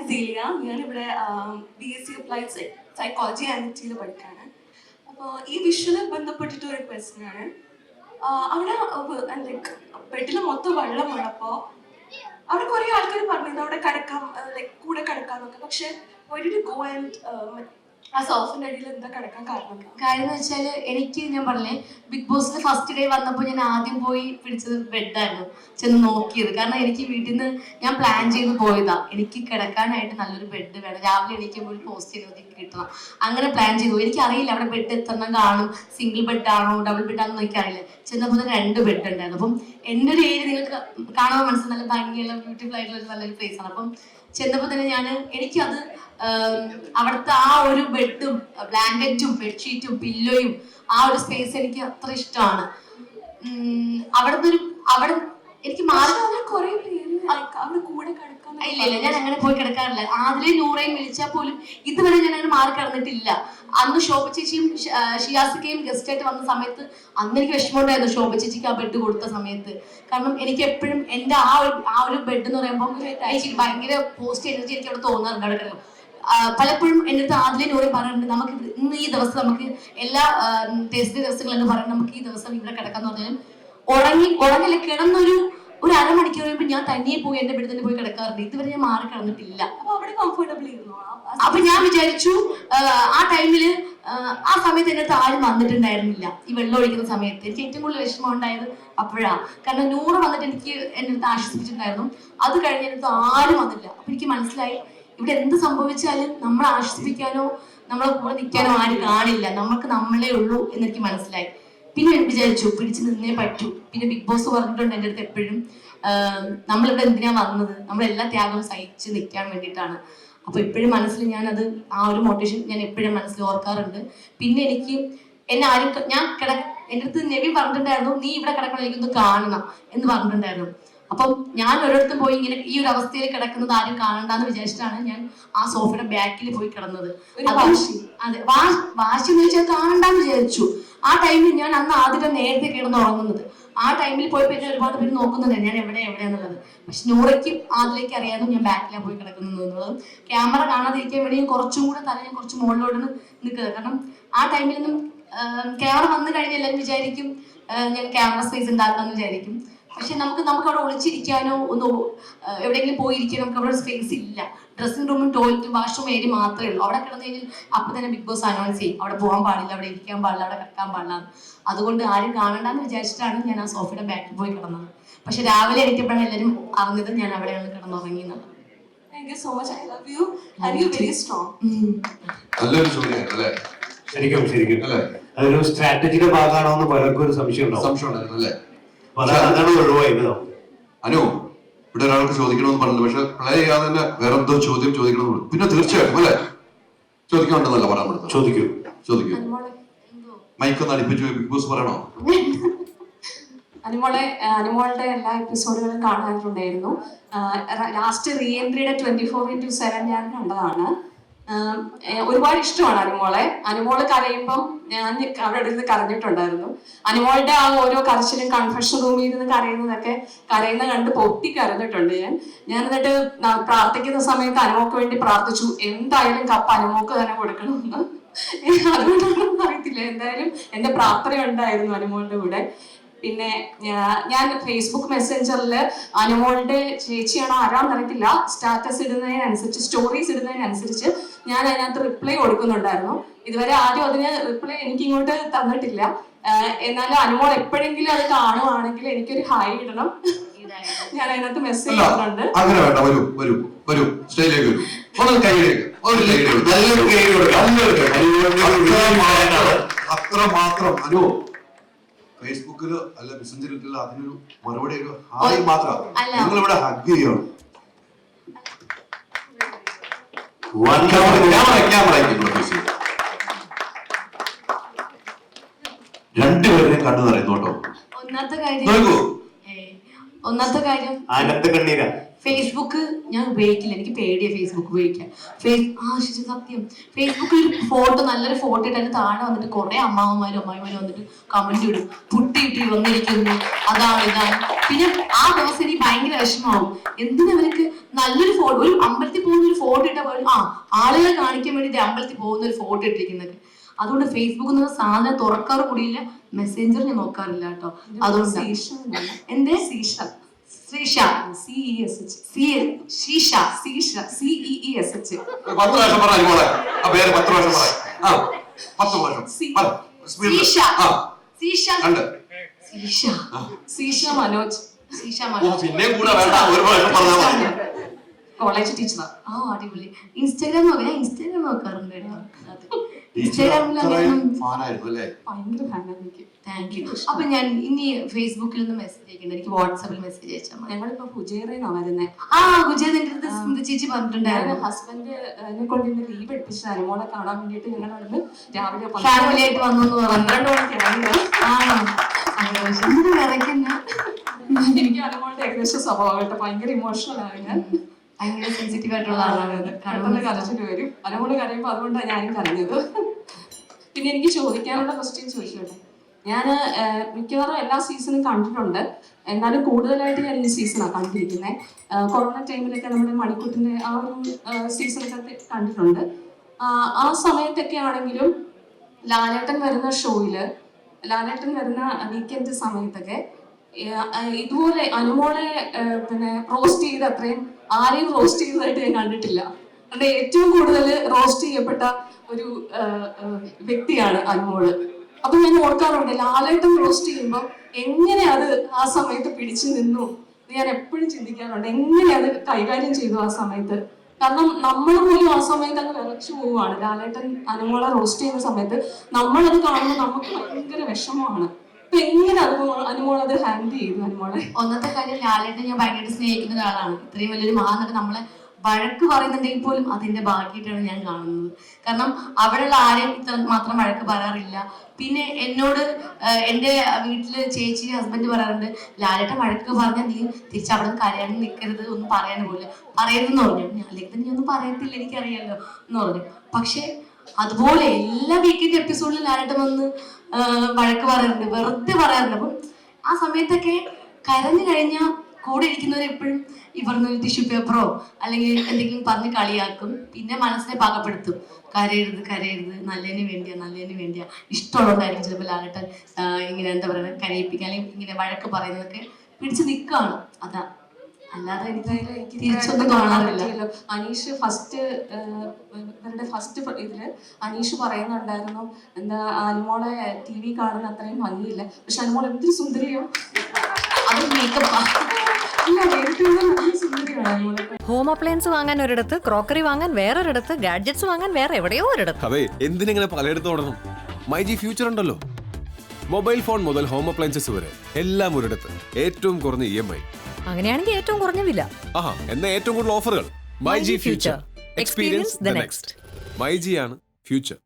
Cilia. ഞാനിവിടെ BSc applied psychology and ഐറ്റിയിൽ പഠിക്കുകയാണ്. അപ്പോൾ ഈ വിഷ്വല് ബന്ധപ്പെട്ടിട്ട് ഒരു ക്വസ്റ്റ്യൻ ആണ്. അവിടെ ലൈക്ക് ബെഡിൽ മൊത്തം വെള്ളമാണ്. അപ്പോൾ അവിടെ കുറേ ആൾക്കാർ പറഞ്ഞിരുന്നു അവിടെ കിടക്കാം, ലൈക്ക് കൂടെ കിടക്കാന്നൊക്കെ. പക്ഷെ ഗോ ആൻഡ് ആ സോഫിന്റെ അടിയിൽ എന്താ കിടക്കാൻ കാരണം എന്ന് വെച്ചാൽ എനിക്ക് ഞാൻ പറഞ്ഞേ, ബിഗ് ബോസിന്റെ ഫസ്റ്റ് ഡേ വന്നപ്പോൾ ഞാൻ ആദ്യം പോയി പിടിച്ചത് ബെഡായിരുന്നു, ചെന്ന് നോക്കിയത്. കാരണം എനിക്ക് വീട്ടിൽ നിന്ന് ഞാൻ പ്ലാൻ ചെയ്ത് പോയതാ, എനിക്ക് കിടക്കാനായിട്ട് നല്ലൊരു ബെഡ് വേണം, രാവിലെ എണീക്കുമ്പോൾ ഒരു പോസ്റ്റ് ചെയ്ത് കിട്ടണം, അങ്ങനെ പ്ലാൻ ചെയ്തു. എനിക്കറിയില്ല അവിടെ ബെഡ് എത്രണ്ണം കാണും, സിംഗിൾ ബെഡ് ആണോ ഡബിൾ ബെഡ് ആണോ എനിക്കറിയില്ല. ചെന്നപ്പോൾ തന്നെ 2 ബെഡ് ഉണ്ടായിരുന്നു. അപ്പം എൻ്റെ ഒരു ഏരിയ നിങ്ങൾക്ക് കാണാൻ മനസ്സിൽ നല്ല ഭംഗിയുള്ള ബ്യൂട്ടിഫുൾ ആയിട്ടുള്ള ഒരു നല്ലൊരു പ്ലേസ് ആണ്. അപ്പം ചെന്നപ്പോൾ തന്നെ എനിക്കത് അവിടുത്തെ ആ ഒരു ബെഡും ബ്ലാങ്കറ്റും ബെഡ്ഷീറ്റും പില്ലോയും ആ ഒരു സ്പേസ് എനിക്ക് അത്ര ഇഷ്ടമാണ്. അവിടെ എനിക്ക് കുറെ പേര് അവിടെ കൂടെ കിടക്കാൻ ഇല്ല, ഞാൻ അങ്ങനെ പോയി കിടക്കാറില്ല. ആദിലെ നൂറേയും വിളിച്ചാൽ പോലും ഇതുവരെ ഞാൻ അങ്ങനെ മാറി കിടന്നിട്ടില്ല. അന്ന് ശോഭ ചേച്ചിയും ഷിയാസിക്കയും ഗസ്റ്റ് ആയിട്ട് വന്ന സമയത്ത് അന്ന് എനിക്ക് വിഷമമുണ്ടായിരുന്നു ശോഭ ചേച്ചിക്ക് ആ ബെഡ് കൊടുത്ത സമയത്ത്. കാരണം എനിക്ക് എപ്പോഴും എൻ്റെ ആ ഒരു ബെഡ് എന്ന് പറയുമ്പോൾ എനിക്ക് ഭയങ്കര പോസിറ്റീവ് എനർജി എനിക്ക് അവിടെ തോന്നാറുണ്ട് അവിടെ കിടക്കും. പലപ്പോഴും എൻ്റെ അടുത്ത് ആദിലെ നൂറെ പറഞ്ഞിട്ടുണ്ട്, നമുക്ക് ഇന്ന് ഈ ദിവസം നമുക്ക് എല്ലാ ദിവസങ്ങളെന്ന് പറയുന്നത് നമുക്ക് ഈ ദിവസം ഇവിടെ കിടക്കാന്ന് പറഞ്ഞാലും ഉറങ്ങില്ല, കിടന്നൊരു അരമണിക്കൂർ കഴിയുമ്പോൾ ഞാൻ തനിയെ പോയി എന്റെ ബെഡിൽ തന്നെ പോയി കിടക്കാറുണ്ട്. ഇതുവരെ ഞാൻ മാറി കിടന്നിട്ടില്ല. അപ്പൊ അവിടെ കംഫർട്ടബിൾ ആയിരുന്നു. അപ്പൊ ഞാൻ വിചാരിച്ചു ആ ടൈമില് ആ സമയത്ത് എന്റെ അടുത്ത് ആരും വന്നിട്ടുണ്ടായിരുന്നില്ല. ഈ വെള്ളം ഒഴിക്കുന്ന സമയത്ത് എനിക്ക് ഏറ്റവും കൂടുതൽ വിഷമം ഉണ്ടായത് അപ്പോഴാണ്. കാരണം 100 വന്നിട്ട് എനിക്ക് എന്റെ അടുത്ത് ആശ്വസിപ്പിച്ചിട്ടുണ്ടായിരുന്നു. അത് കഴിഞ്ഞ് എൻ്റെ അടുത്ത് ആരും വന്നില്ല. അപ്പൊ എനിക്ക് മനസ്സിലായി ഇവിടെ എന്ത് സംഭവിച്ചാലും നമ്മളെ ആശ്വസിപ്പിക്കാനോ നമ്മളെ കൂടെ നിൽക്കാനോ ആരും കാണില്ല, നമുക്ക് നമ്മളേ ഉള്ളൂ എന്നെനിക്ക് മനസ്സിലായി. പിന്നെ വിചാരിച്ചു പിടിച്ചു നിന്നേ പറ്റൂ. പിന്നെ ബിഗ് ബോസ് പറഞ്ഞിട്ടുണ്ട് എൻ്റെ അടുത്ത് എപ്പോഴും, നമ്മളിവിടെ എന്തിനാ വന്നത്, നമ്മളെല്ലാ ത്യാഗവും സഹിച്ച് നിൽക്കാൻ വേണ്ടിയിട്ടാണ്. അപ്പൊ എപ്പോഴും മനസ്സിൽ ഞാനത് ആ ഒരു മോട്ടിവേഷൻ ഞാൻ എപ്പോഴും മനസ്സിൽ ഓർക്കാറുണ്ട്. പിന്നെ എനിക്ക് എന്നെ ആരും എൻ്റെ അടുത്ത് നെവി പറഞ്ഞിട്ടുണ്ടായിരുന്നു, നീ ഇവിടെ കിടക്കണം എനിക്കൊന്ന് കാണണം എന്ന് പറഞ്ഞിട്ടുണ്ടായിരുന്നു. അപ്പം ഞാൻ ഒരിടത്തും പോയി ഇങ്ങനെ ഈ ഒരു അവസ്ഥയിൽ കിടക്കുന്നത് ആരും കാണണ്ടെന്ന് വിചാരിച്ചിട്ടാണ് ഞാൻ ആ സോഫയുടെ ബാക്കിൽ പോയി കിടന്നത്. അതെ, വാശി എന്ന് വെച്ചാൽ കാണണ്ടെന്ന് വിചാരിച്ചു. ആ ടൈമിൽ ഞാൻ അന്ന് ആദ്യം നേരത്തെ കിടന്ന് ഉറങ്ങുന്നത്. ആ ടൈമിൽ പോയപ്പോൾ എന്നെ ഒരുപാട് പേര് നോക്കുന്നുണ്ട് ഞാൻ എവിടെയാന്നുള്ളത്. പക്ഷെ നൂറയ്ക്ക് ആദിലേക്ക് അറിയാതെ ഞാൻ ബാക്കിലാണ് പോയി കിടക്കുന്നത് എന്നുള്ളത്. ക്യാമറ കാണാതിരിക്കാൻ വേണ്ടി കുറച്ചും കൂടെ ഞാൻ കുറച്ച് മുകളിലോട്ട് നിൽക്കുന്നത്. കാരണം ആ ടൈമിലൊന്നും ക്യാമറ വന്നു കഴിഞ്ഞാൽ എല്ലാവരും വിചാരിക്കും ഞാൻ ക്യാമറ സ്പേസ് ഉണ്ടാക്കാന്ന് വിചാരിക്കും. പക്ഷെ നമുക്ക് അവിടെ ഒളിച്ചിരിക്കാനോ ഒന്ന് എവിടെയെങ്കിലും പോയിരിക്കാനോ നമുക്ക് അവിടെ സ്പേസ് ഇല്ല. ഡ്രസ്സിംഗ് റൂമും ടോയ്ലറ്റും വാഷ്റൂം ഏരിയ മാത്രമേ ഉള്ളൂ. അവിടെ കിടന്നു കഴിഞ്ഞാൽ അപ്പൊ തന്നെ ബിഗ് ബോസ് അനൗൺസ് ചെയ്യും അവിടെ പോകാൻ പാടില്ല, അവിടെ ഇരിക്കാൻ പാടില്ല, അവിടെ കിടക്കാൻ പാടില്ല. അതുകൊണ്ട് ആരും കാണണ്ടെന്ന് വിചാരിച്ചിട്ടാണ് ഞാൻ ആ സോഫയുടെ ബാക്കിൽ പോയി കിടന്നത്. പക്ഷെ രാവിലെ എണീറ്റപ്പോഴാണ് എല്ലാവരും അറിഞ്ഞത് ഞാൻ അവിടെയാണ് കിടന്നുറങ്ങിയത്. Thank you so much. I love you and you're very strong. നല്ലൊരു ചോദ്യമാണ് അല്ലേ? ശരിക്കും അല്ലേ? അതൊരു സ്ട്രാറ്റജിയുടെ ഭാഗമാണോ എന്ന് പലർക്കും ഒരു സംശയം ഉണ്ടായിരുന്നു അല്ലേ? അതാണ് ഒഴിവായത്. അനു, ഇവിടെ ഒരാൾക്ക് ചോദിക്കണമെന്ന് പറഞ്ഞില്ല, പക്ഷെ പ്ലേ ചെയ്യാതെ തന്നെ വേറെ എന്തോ ചോദ്യം ചോദിക്കണമെന്ന്. പിന്നെ തീർച്ചയായിട്ടും അല്ലേ ചോദിക്കാണ്ടെന്നല്ല പറയാൻ പറ്റുന്നത്. ചോദിക്കൂ. മൈക്കൊന്ന് അടുപ്പിച്ച് ബിഗ് ബോസ് പറയണോ? അനുമോളുടെ എല്ലാ എപ്പിസോഡുകളും കാണാറുണ്ടായിരുന്നു. ലാസ്റ്റ് റീ എൻട്രിയുടെ 24/7 ഞാൻ കണ്ടതാണ്. ഒരുപാട് ഇഷ്ടമാണ് അനുമോള് കരയുമ്പം ഞാൻ അവിടെ ഇരുന്ന് കരഞ്ഞിട്ടുണ്ടായിരുന്നു. അനുമോളുടെ ആ ഓരോ കരച്ചിലും കൺഫെഷൻ റൂമിൽ ഇരുന്ന് കരയുന്ന കണ്ട് പൊട്ടി കരഞ്ഞിട്ടുണ്ട് ഞാൻ എന്നിട്ട് പ്രാർത്ഥിക്കുന്ന സമയത്ത് അനുമോക്ക് വേണ്ടി പ്രാർത്ഥിച്ചു, എന്തായാലും കപ്പ് അനുമോക്ക് തന്നെ കൊടുക്കണമെന്ന്. അതുകൊണ്ടാണെന്ന് അറിയത്തില്ല, എന്തായാലും എന്റെ പ്രാർത്ഥന ഉണ്ടായിരുന്നു അനുമോളുടെ കൂടെ. പിന്നെ ഞാൻ ഫേസ്ബുക്ക് മെസ്സഞ്ചറിൽ അനുമോളുടെ ചേച്ചിയാണോ ആരാന്ന് അറിയത്തില്ല, സ്റ്റാറ്റസ് ഇടുന്നതിനനുസരിച്ച് സ്റ്റോറീസ് ഇടുന്നതിനനുസരിച്ച് ഞാൻ അതിനകത്ത് റിപ്ലൈ കൊടുക്കുന്നുണ്ടായിരുന്നു. ഇതുവരെ ആരും അതിന് റിപ്ലൈ എനിക്ക് ഇങ്ങോട്ട് തന്നിട്ടില്ല. എന്നാലും അനുമോൾ എപ്പോഴെങ്കിലും അത് കാണുവാണെങ്കിൽ എനിക്കൊരു ഹായ് ഇടണം. ഞാൻ അതിനകത്ത് മെസ്സേജ് ചെയ്യുന്നുണ്ട്. അത്രമാത്രം അനു ഫേസ്ബുക്കില് അല്ല മെസ്സഞ്ചറിൽ അതിനൊരു മറുപടി ഒരു ഹായ് മാത്രം നിങ്ങൾ ഇവിടെ ഹഗ് ചെയ്യണം. രണ്ടുപേരെയും കണ്ടു പറയുന്നു കേട്ടോ. ഒന്നാമത്തെ കാര്യം ഫേസ്ബുക്ക് ഞാൻ ഉപയോഗിക്കില്ല, എനിക്ക് പേടിയാ ഫേസ്ബുക്ക് ഉപയോഗിക്കാൻ. സത്യം, ഫേസ്ബുക്കിൽ ഒരു ഫോട്ടോ നല്ലൊരു ഫോട്ടോ ഇട്ട് താഴെ വന്നിട്ട് കുറെ അമ്മാവന്മാരും അമ്മായിമാരും വന്നിട്ട് കമന്റ് ഇടും, പുട്ടിയിട്ട് വന്നിരിക്കുന്നു അതാണ് ഇതാണ്. പിന്നെ ആ ദിവസം എനിക്ക് ഭയങ്കര വിഷമാവും, എന്തിനവർക്ക് നല്ലൊരു ഫോട്ടോ, ഒരു അമ്പലത്തിൽ പോകുന്ന ഒരു ഫോട്ടോ ഫോട്ടോ ഇട്ട പോലും ആളുകൾ കാണിക്കാൻ വേണ്ടി അമ്പലത്തിൽ പോകുന്ന ഒരു ഫോട്ടോ ഇട്ടിരിക്കുന്നത്. അതുകൊണ്ട് ഫേസ്ബുക്ക് എന്ന സാധനം തുറക്കാറ് കൂടിയില്ല, മെസ്സേഞ്ചർ ഞാൻ നോക്കാറില്ല കേട്ടോ. അതുകൊണ്ട് എന്റെ ശ്രീഷ CESH ശീഷ CEESH 10 പ്രാവശ്യം പറ അനുമോളെ, ആ പേര് 10 പ്രാവശ്യം പറ. 10 പ്രാവശ്യം ശീഷ ശീഷ കണ്ട് ശീഷ മനോജ്. ശീഷ പിന്നെ കൂടെ വേണ്ട, ഒരു പ്രാവശ്യം പറഞ്ഞാൽ മതി. College teacher. അടിപൊളി. ഇൻസ്റ്റാഗ്രാം നോക്കാറുണ്ട് കേട്ടോ. ഇൻസ്റ്റാഗ്രാമിൽ ഫാനായിരുന്നു അല്ലേ? ഭയങ്കര ഫാനാണ് എനിക്ക്. Thank you. അപ്പൊ ഞാൻ ഇനി ഫേസ്ബുക്കിൽ നിന്ന് മെസ്സേജ് അയക്കണ്ട, എനിക്ക് വാട്സാപ്പിൽ മെസ്സേജ് അയച്ചാൽ മതി. ഞങ്ങളിപ്പോ ഫുജേറേന്നാ വരുന്നേ. ഗുജറാത്ത് എന്റെ അടുത്ത് ചേച്ചി പറഞ്ഞിട്ടുണ്ടായിരുന്നു. ഹസ്ബൻഡിനെ കൊണ്ട് ഇന്ന് ലീവ് എടുപ്പിച്ച അനുമോളെ കാണാൻ വേണ്ടിട്ട് ഞങ്ങൾ അവിടുന്ന് രാവിലെ ഫാമിലി ആയിട്ട് വന്നു 12 മണിക്ക് ഇറങ്ങി. എനിക്ക് അനുമോളുടെ ഏകദേശം സ്വഭാവം കേട്ടോ, ഭയങ്കര ഇമോഷണൽ ആണ് ഞാൻ, ഭയങ്കര സെൻസിറ്റീവ് ആയിട്ടുള്ള ആളാണ്. പെട്ടെന്ന് കരച്ചിട്ട് വരും. അനുമോള് കരയുമ്പോ അതുകൊണ്ടാണ് ഞാനും കരഞ്ഞത്. പിന്നെ എനിക്ക് ചോദിക്കാനുള്ള ക്വസ്റ്റ്യൻ ചോദിച്ചോട്ടെ. ഞാൻ മിക്കവാറും എല്ലാ സീസണും കണ്ടിട്ടുണ്ട്, എന്നാലും കൂടുതലായിട്ട് ഞാൻ ഈ സീസണാണ് കണ്ടിരിക്കുന്നത്. കൊറോണ ടൈമിലൊക്കെ നമ്മുടെ മണിക്കൂട്ടിന്റെ ആ ഒരു സീസണൊക്കെ കണ്ടിട്ടുണ്ട്. ആ സമയത്തൊക്കെ ആണെങ്കിലും ലാലേട്ടൻ വരുന്ന ഷോയില്, ലാലേട്ടൻ വരുന്ന വീക്കെൻഡ് സമയത്തൊക്കെ ഇതുപോലെ അനുമോളെ പിന്നെ റോസ്റ്റ് ചെയ്ത് അത്രയും ആരെയും റോസ്റ്റ് ചെയ്തതായിട്ട് ഞാൻ കണ്ടിട്ടില്ല. കാരണം ഏറ്റവും കൂടുതൽ റോസ്റ്റ് ചെയ്യപ്പെട്ട ഒരു വ്യക്തിയാണ് അനുമോള്. അപ്പൊ ഞാൻ ഓർക്കാറുണ്ട്, ലാലേട്ടൻ റോസ്റ്റ് ചെയ്യുമ്പോൾ എങ്ങനെ അത് ആ സമയത്ത് പിടിച്ചു നിന്നു ഞാൻ എപ്പോഴും ചിന്തിക്കാറുണ്ട്. എങ്ങനെ അത് കൈകാര്യം ചെയ്തു ആ സമയത്ത്. കാരണം നമ്മൾ പോലും ആ സമയത്ത് അങ്ങ് വിറച്ചു പോവുകയാണ്. ലാലേട്ടൻ അനുമോളെ റോസ്റ്റ് ചെയ്യുന്ന സമയത്ത് നമ്മളത് കാണുമ്പോൾ നമുക്ക് ഭയങ്കര വിഷമമാണ്. അപ്പൊ എങ്ങനെ അനുമോൾ അത് ഹാൻഡിൽ ചെയ്തു അനുമോളെ? ഒന്നത്തെ കാര്യം, ലാലേട്ടൻ ഞാൻ ഭയങ്കരമായിട്ട് സ്നേഹിക്കുന്ന ഒരാളാണ്. ഇത്രയും വലിയൊരു മഹാനടൻ നമ്മളെ വഴക്ക് പറയുന്നുണ്ടെങ്കിൽ പോലും അതിന്റെ ഭാഗ്യമായിട്ടാണ് ഞാൻ കാണുന്നത്. കാരണം അവിടെയുള്ള ആരെയും ഇത്ര മാത്രം വഴക്ക് പറയാറില്ല. പിന്നെ എന്നോട് എൻ്റെ വീട്ടില് ചേച്ചി ഹസ്ബൻഡ് പറയാറുണ്ട്, ലാലേട്ടൻ വഴക്ക് പറഞ്ഞാൽ നീ തിരിച്ച് അവിടെ നിന്ന് കരയാനും നിൽക്കരുത്, ഒന്നും പറയാൻ പോലും പറയരുതെന്ന് പറഞ്ഞു. ഞാൻ അല്ലെങ്കിൽ നീ ഒന്നും പറയത്തില്ല, എനിക്കറിയാലോ എന്ന് പറഞ്ഞു. പക്ഷെ അതുപോലെ എല്ലാ വീക്കിന്റെ എപ്പിസോഡിലും ലാലേട്ടൻ വന്ന് വഴക്ക് പറയാറുണ്ട്, വെറുതെ പറയാറുണ്ട്. അപ്പം ആ സമയത്തൊക്കെ കരഞ്ഞു കഴിഞ്ഞാൽ കൂടെ ഇരിക്കുന്നവർ എപ്പോഴും ഈ പറഞ്ഞ ടിഷ്യൂ പേപ്പറോ അല്ലെങ്കിൽ എന്തെങ്കിലും പറഞ്ഞ് കളിയാക്കും. പിന്നെ മനസ്സിനെ പാകപ്പെടുത്തും, കരയരുത് കരയരുത്, നല്ലതിന് വേണ്ടിയാ ഇഷ്ടമുള്ളതായിരിക്കും ചിലപ്പോൾ ലാലേട്ടൻ ഇങ്ങനെ എന്താ പറയുക കരയിപ്പിക്കാൻ അല്ലെങ്കിൽ ഇങ്ങനെ വഴക്ക് പറയുന്നതൊക്കെ പിടിച്ച് നിൽക്കുകയാണ്. അതാ, അല്ലാതെ എനിക്ക് തിരിച്ചൊന്നും കാണാറില്ല. അനീഷ് ഇവരുടെ ഫസ്റ്റ് ഇതില് അനീഷ് പറയുന്നുണ്ടായിരുന്നു, എന്താ അനുമോളെ TV കാണുന്ന അത്രയും ഭംഗിയില്ല, പക്ഷെ അനുമോൾ എന്തൊരു സുന്ദരിയോ. അത് മേക്കപ്പാ. ഹോം അപ്ലയൻസ് വാങ്ങാൻ ഒരിടത്ത്, ക്രോക്കറി വാങ്ങാൻ വേറൊരിടത്ത്, ഗാഡ്ജറ്റ്സ് വാങ്ങാൻ വേറെ എവിടെയോ ഒരിടത്ത്. അതെ, എന്തിനെങ്ങനെ പലയിടത്ത് ഓടണം? മൈജി ഫ്യൂച്ചർ ഉണ്ടല്ലോ. മൊബൈൽ ഫോൺ മുതൽ ഹോം അപ്ലയൻസസ് വരെ എല്ലാം ഒരിടത്ത്, ഏറ്റവും കുറഞ്ഞ EMI. അങ്ങനെയാണെങ്കിൽ ഏറ്റവും കുറഞ്ഞ വില. ആഹാ, എന്നാ ഏറ്റവും കൂടുതൽ ഓഫറുകൾ. MyG future, experience the next. MyG ആണ് ഫ്യൂച്ചർ.